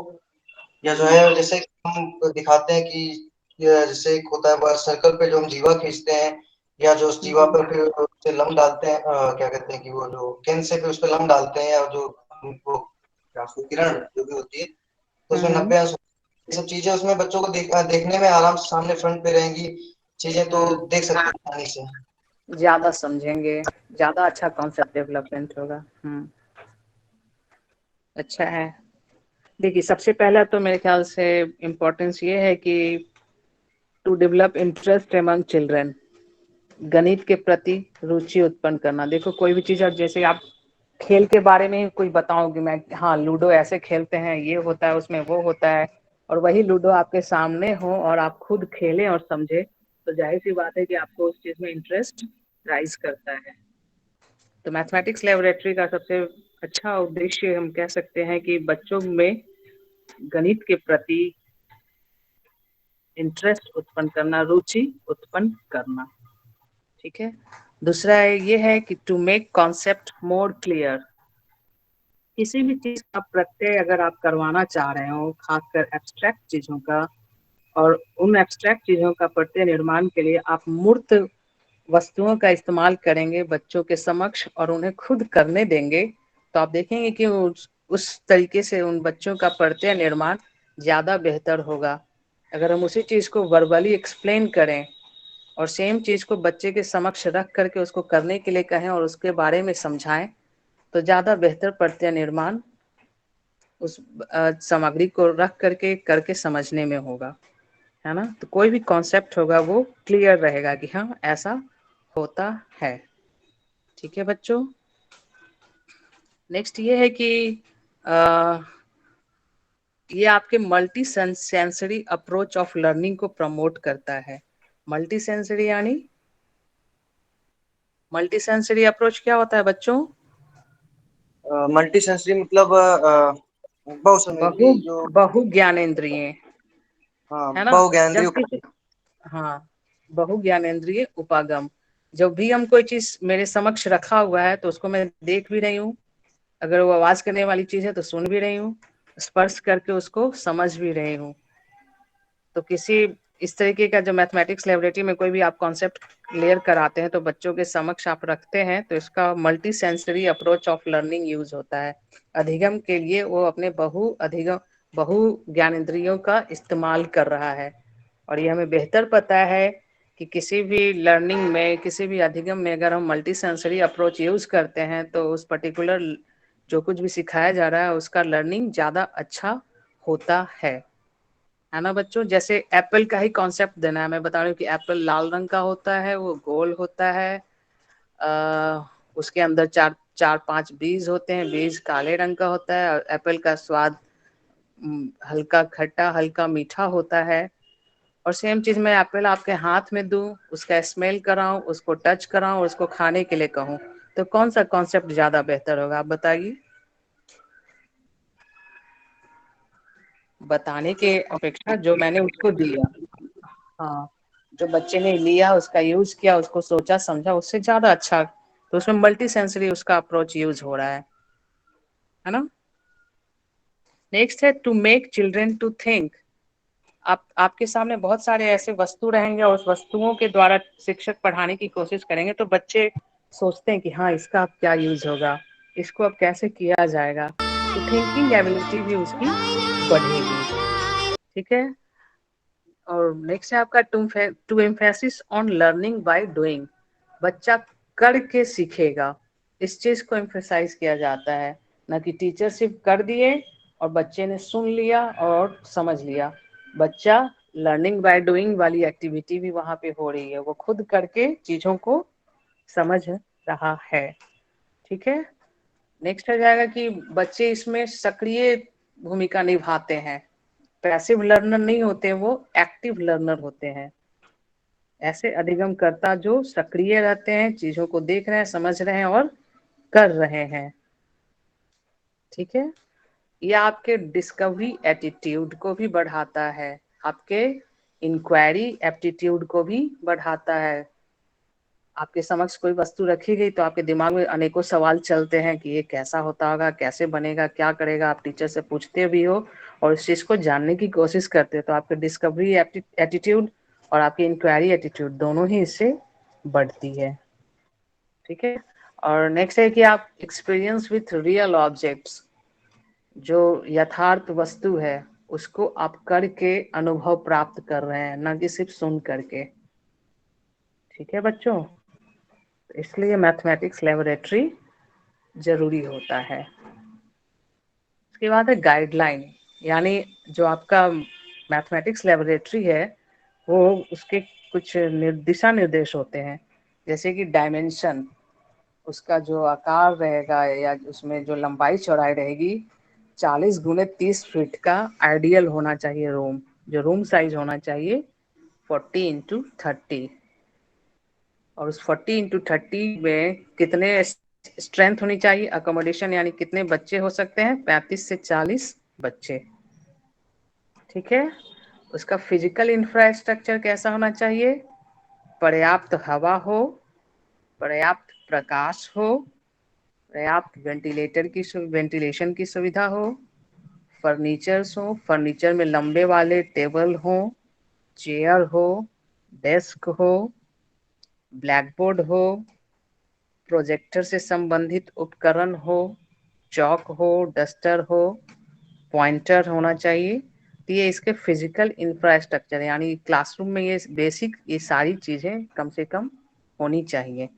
या जो है जैसे हम दिखाते हैं कि जैसे एक होता है सर्कल पे जो हम जीवा खींचते हैं, या जो उस जीवा पर फिर उस पे लंब डालते हैं, क्या कहते हैं कि वो जो केन से फिर उस पे लंब डालते हैं, या जो वो क्या उसको किरण जो भी होती है, तो उसमें 90 अंश, ये सब चीजें उसमें बच्चों को देखने में आराम से सामने फ्रंट पे रहेंगी चीजें, तो देख सकते हैं आसानी से। ज्यादा समझेंगे, ज्यादा अच्छा कॉन्सेप्ट डेवलपमेंट होगा। अच्छा है। देखिए, सबसे पहला तो मेरे ख्याल से इम्पोर्टेंस ये है कि to develop interest among children, गणित के प्रति रुचि उत्पन्न करना। देखो, कोई भी चीज, और जैसे आप खेल के बारे में कोई बताओगे, मैं हाँ लूडो ऐसे खेलते हैं, ये होता है उसमें वो होता है, और वही लूडो आपके सामने हो और आप खुद खेलें और समझे, तो जाहिर सी बात है कि आपको उस चीज में इंटरेस्ट राइज करता है। तो मैथमेटिक्स लेबोरेटरी का सबसे अच्छा उद्देश्य हम कह सकते हैं कि बच्चों में गणित के प्रति इंटरेस्ट उत्पन्न करना, रुचि उत्पन्न करना। ठीक है। दूसरा ये है कि to make concept more clear. किसी भी चीज का प्रत्यय अगर आप करवाना चाह रहे हो, खासकर एब्स्ट्रैक्ट चीजों का, और उन एब्स्ट्रैक्ट चीजों का प्रत्यय निर्माण के लिए आप मूर्त वस्तुओं का इस्तेमाल करेंगे बच्चों के समक्ष और उन्हें खुद करने देंगे, तो आप देखेंगे कि उस तरीके से उन बच्चों का प्रत्यय निर्माण ज्यादा बेहतर होगा। अगर हम उसी चीज को वर्बली एक्सप्लेन करें और सेम चीज को बच्चे के समक्ष रख करके उसको करने के लिए कहें और उसके बारे में समझाएं, तो ज्यादा बेहतर प्रत्यय निर्माण उस सामग्री को रख करके समझने में होगा, है ना? तो कोई भी कॉन्सेप्ट होगा वो क्लियर रहेगा कि हाँ ऐसा होता है। ठीक है बच्चों। नेक्स्ट ये है कि ये आपके multi sensory approach of learning को प्रमोट करता है। मल्टी सेंसरी यानी, मल्टी सेंसरी अप्रोच क्या होता है बच्चों? मल्टी सेंसरी मतलब बहु बहुसंवेदी जो, बहु ज्ञानेंद्रिय, हाँ है ना? बहुज्ञानेंद्रिय जब किसी, हाँ, बहु ज्ञानेंद्रिय उपागम। जब भी हम कोई चीज मेरे समक्ष रखा हुआ है तो उसको मैं देख भी रही हूँ, अगर वो आवाज करने वाली चीज है तो सुन भी रही हूँ, स्पर्श करके उसको समझ भी रही हूँ। तो किसी इस तरीके का जो मैथमेटिक्स लैबोरेटरी में कोई भी आप कॉन्सेप्ट क्लियर कराते हैं तो बच्चों के समक्ष आप रखते हैं तो इसका multi sensory approach of learning use होता है। अधिगम के लिए वो अपने बहु ज्ञानेंद्रियों का इस्तेमाल कर रहा है और ये हमें बेहतर पता है कि किसी भी लर्निंग में, किसी भी अधिगम में अगर हम मल्टी सेंसरी अप्रोच यूज करते हैं तो उस पर्टिकुलर जो कुछ भी सिखाया जा रहा है उसका लर्निंग ज्यादा अच्छा होता है ना बच्चों। जैसे एप्पल का ही कॉन्सेप्ट देना है, मैं बता रही हूँ कि एप्पल लाल रंग का होता है, वो गोल होता है, उसके अंदर चार चार पांच बीज होते हैं, बीज काले रंग का होता है और एप्पल का स्वाद हल्का खट्टा हल्का मीठा होता है। और सेम चीज मैं एप्पल आपके हाथ में दूं, उसका स्मेल कराऊं, उसको टच कराऊं और उसको खाने के लिए कहूं, तो कौन सा कॉन्सेप्ट ज्यादा बेहतर होगा, आप बताइए। बताने के अपेक्षा जो मैंने उसको दिया, हाँ, जो बच्चे ने लिया उसका यूज किया, उसको सोचा समझा, उससे ज्यादा अच्छा, तो उसमें मल्टी सेंसरी उसका अप्रोच यूज हो रहा है ना। नेक्स्ट है to make children to think. आपके सामने बहुत सारे ऐसे वस्तु रहेंगे और उस वस्तुओं के द्वारा शिक्षक पढ़ाने की कोशिश करेंगे तो बच्चे सोचते हैं कि हाँ इसका अब क्या यूज होगा, इसको अब कैसे किया जाएगा, तो थिंकिंग एबिलिटी भी उसकी बढ़ेगी। ठीक है। और नेक्स्ट है आपका to emphasis on learning by doing. बच्चा करके सीखेगा, इस चीज को एम्फेसाइज किया जाता है, ना कि टीचर सिर्फ कर दिए और बच्चे ने सुन लिया और समझ लिया। बच्चा लर्निंग बाय डूइंग वाली एक्टिविटी भी वहां पे हो रही है, वो खुद करके चीजों को समझ रहा है। ठीक है। नेक्स्ट हो जाएगा कि बच्चे इसमें सक्रिय भूमिका निभाते हैं, पैसिव लर्नर नहीं होते, वो एक्टिव लर्नर होते हैं। ऐसे अधिगमकर्ता जो सक्रिय रहते हैं, चीजों को देख रहे हैं, समझ रहे हैं और कर रहे हैं। ठीक है। ये आपके डिस्कवरी एटीट्यूड को भी बढ़ाता है, आपके इंक्वायरी एप्टीट्यूड को भी बढ़ाता है। आपके समक्ष कोई वस्तु रखी गई तो आपके दिमाग में अनेकों सवाल चलते हैं कि ये कैसा होता होगा, कैसे बनेगा, क्या करेगा, आप टीचर से पूछते भी हो और इस चीज को जानने की कोशिश करते हो, तो आपके डिस्कवरी एटीट्यूड और आपकी इंक्वायरी एटीट्यूड दोनों ही इससे बढ़ती है। ठीक है। और नेक्स्ट है कि आप एक्सपीरियंस विथ रियल ऑब्जेक्ट्स, जो यथार्थ वस्तु है उसको आप करके अनुभव प्राप्त कर रहे हैं, ना कि सिर्फ सुन करके। ठीक है बच्चों, इसलिए मैथमेटिक्स लेबोरेटरी जरूरी होता है। उसके बाद है गाइडलाइन, यानी जो आपका मैथमेटिक्स लेबोरेटरी है वो उसके कुछ दिशा निर्देश होते हैं, जैसे कि डायमेंशन, उसका जो आकार रहेगा या उसमें जो लंबाई चौड़ाई रहेगी 40 x 30 फीट का आइडियल होना चाहिए रूम, जो रूम साइज होना चाहिए 40 x 30, और उस 40 x 30 में कितने स्ट्रेंथ होनी चाहिए, अकोमोडेशन यानी कितने बच्चे हो सकते हैं, 35 से 40 बच्चे। ठीक है। उसका फिजिकल इंफ्रास्ट्रक्चर कैसा होना चाहिए, पर्याप्त हवा हो, पर्याप्त प्रकाश हो, पर्याप्त वेंटिलेशन की सुविधा हो, फर्नीचर्स हो, फर्नीचर में लंबे वाले टेबल हो, चेयर हो, डेस्क हो, ब्लैक बोर्ड हो, प्रोजेक्टर से संबंधित उपकरण हो, चौक हो, डस्टर हो, पॉइंटर होना चाहिए। तो ये इसके फिजिकल इंफ्रास्ट्रक्चर, यानी क्लासरूम में ये बेसिक ये सारी चीजें कम से कम होनी चाहिए।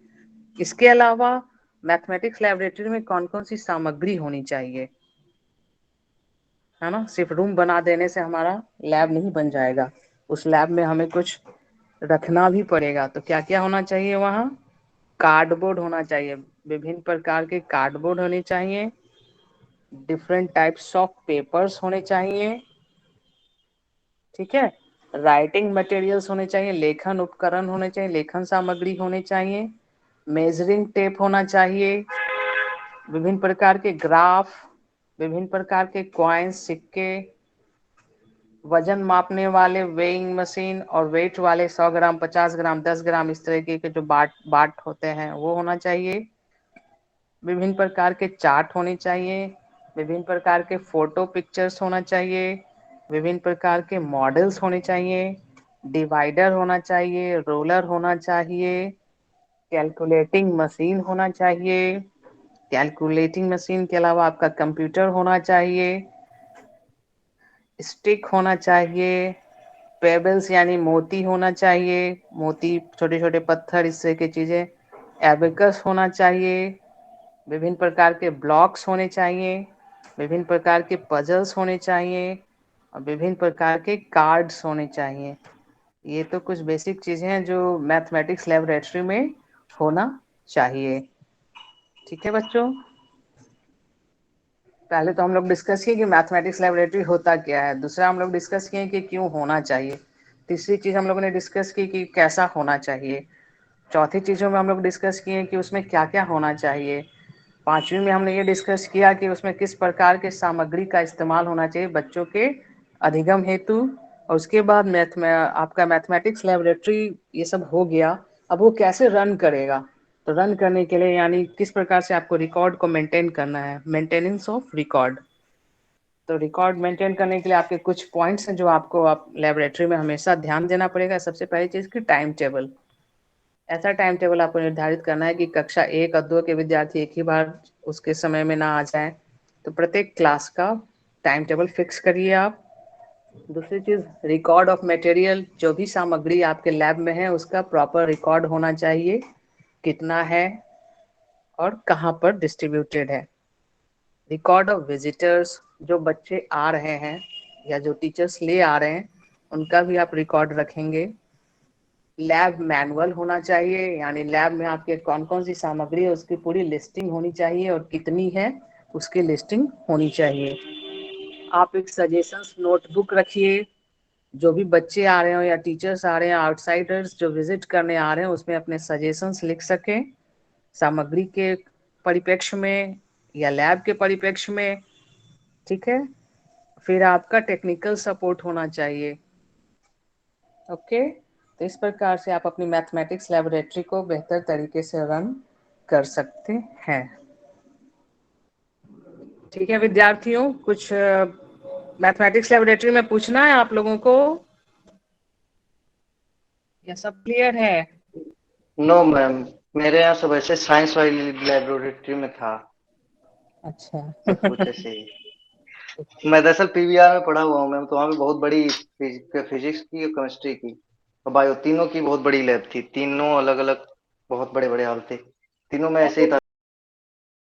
इसके अलावा मैथमेटिक्स लैबोरेटरी में कौन कौन सी सामग्री होनी चाहिए, है ना। सिर्फ रूम बना देने से हमारा लैब नहीं बन जाएगा, उस लैब में हमें कुछ रखना भी पड़ेगा। तो क्या क्या होना चाहिए वहाँ, कार्डबोर्ड होना चाहिए, विभिन्न प्रकार के कार्डबोर्ड होने चाहिए, डिफरेंट टाइप्स ऑफ पेपर्स होने चाहिए। ठीक है। राइटिंग मटेरियल्स होने चाहिए, लेखन उपकरण होने चाहिए, लेखन सामग्री होने चाहिए, मेजरिंग टेप होना चाहिए, विभिन्न प्रकार के ग्राफ, विभिन्न प्रकार के कॉइन्स सिक्के, वजन मापने वाले वेइंग मशीन और वेट वाले 100 ग्राम 50 ग्राम 10 ग्राम इस तरीके के जो बाट होते हैं वो होना चाहिए, विभिन्न प्रकार के चार्ट होने चाहिए, विभिन्न प्रकार के फोटो पिक्चर्स होना चाहिए, विभिन्न प्रकार के मॉडल्स होने चाहिए, डिवाइडर होना चाहिए, रोलर होना चाहिए, कैलकुलेटिंग मशीन होना चाहिए, कैलकुलेटिंग मशीन के अलावा आपका कंप्यूटर होना चाहिए, स्टिक होना चाहिए, पेबल्स यानी मोती होना चाहिए, मोती छोटे छोटे पत्थर इस तरह की चीजें, एबेकस होना चाहिए, विभिन्न प्रकार के ब्लॉक्स होने चाहिए, विभिन्न प्रकार के पजल्स होने चाहिए और विभिन्न प्रकार के कार्ड्स होने चाहिए। ये तो कुछ बेसिक चीजें हैं जो मैथमेटिक्स लेबोरेटरी में होना चाहिए। ठीक है बच्चों, पहले तो हम लोग डिस्कस किए कि मैथमेटिक्स लेबोरेटरी होता क्या है, दूसरा हम लोग डिस्कस किए कि क्यों होना चाहिए, तीसरी चीज हम लोगों ने डिस्कस की कि कैसा होना चाहिए, चौथी चीजों में हम लोग डिस्कस किए कि उसमें क्या क्या होना चाहिए, पांचवी में हमने ये डिस्कस किया कि उसमें किस प्रकार के सामग्री का इस्तेमाल होना चाहिए बच्चों के अधिगम हेतु, और उसके बाद आपका मैथमेटिक्स लेबोरेटरी ये सब हो गया। अब वो कैसे रन करेगा, तो रन करने के लिए यानी किस प्रकार से आपको रिकॉर्ड को मेंटेन करना है, मेंटेनेंस ऑफ रिकॉर्ड। तो रिकॉर्ड मेंटेन करने के लिए आपके कुछ पॉइंट्स हैं जो आपको आप लेबोरेटरी में हमेशा ध्यान देना पड़ेगा। सबसे पहली चीज की टाइम टेबल, ऐसा टाइम टेबल आपको निर्धारित करना है कि कक्षा 1 और 2 के विद्यार्थी एक ही बार उसके समय में ना आ जाएं, तो प्रत्येक क्लास का टाइम टेबल फिक्स करिए आप। दूसरी चीज रिकॉर्ड ऑफ मटेरियल, जो भी सामग्री आपके लैब में है उसका प्रॉपर रिकॉर्ड होना चाहिए, कितना है और कहाँ पर डिस्ट्रीब्यूटेड है। रिकॉर्ड ऑफ विजिटर्स, जो बच्चे आ रहे हैं या जो टीचर्स ले आ रहे हैं उनका भी आप रिकॉर्ड रखेंगे। लैब मैनुअल होना चाहिए, यानी लैब में आपके कौन कौन सी सामग्री है उसकी पूरी लिस्टिंग होनी चाहिए और कितनी है उसकी लिस्टिंग होनी चाहिए। आप एक सजेशंस नोटबुक रखिए, जो भी बच्चे आ रहे हो या टीचर्स आ रहे हैं, आउटसाइडर्स जो विजिट करने आ रहे हैं उसमें अपने सजेशंस लिख सकें, सामग्री के परिप्रेक्ष्य में या लैब के परिप्रेक्ष्य में। ठीक है, फिर आपका टेक्निकल सपोर्ट होना चाहिए। ओके, तो इस प्रकार से आप अपनी मैथमेटिक्स लेबोरेटरी को बेहतर तरीके से रन कर सकते हैं। ठीक है विद्यार्थियों, कुछ मैथमेटिक्स लेबोरेटरी में पूछना है आप लोगों को या सब क्लियर है? नो मैम, मेरे यहाँ सब ऐसे साइंस वाली लेबोरेटरी में था, अच्छा सब कुछ ऐसे ही। मैं दरअसल पीवीआर में पढ़ा हुआ हूँ मैम, तो वहाँ पे बहुत बड़ी फिजिक्स की और केमिस्ट्री की और बायो तीनों की बहुत बड़ी लैब थी, तीनों अलग अलग बहुत बड़े बड़े हॉल थे, तीनों में ऐसे ही था।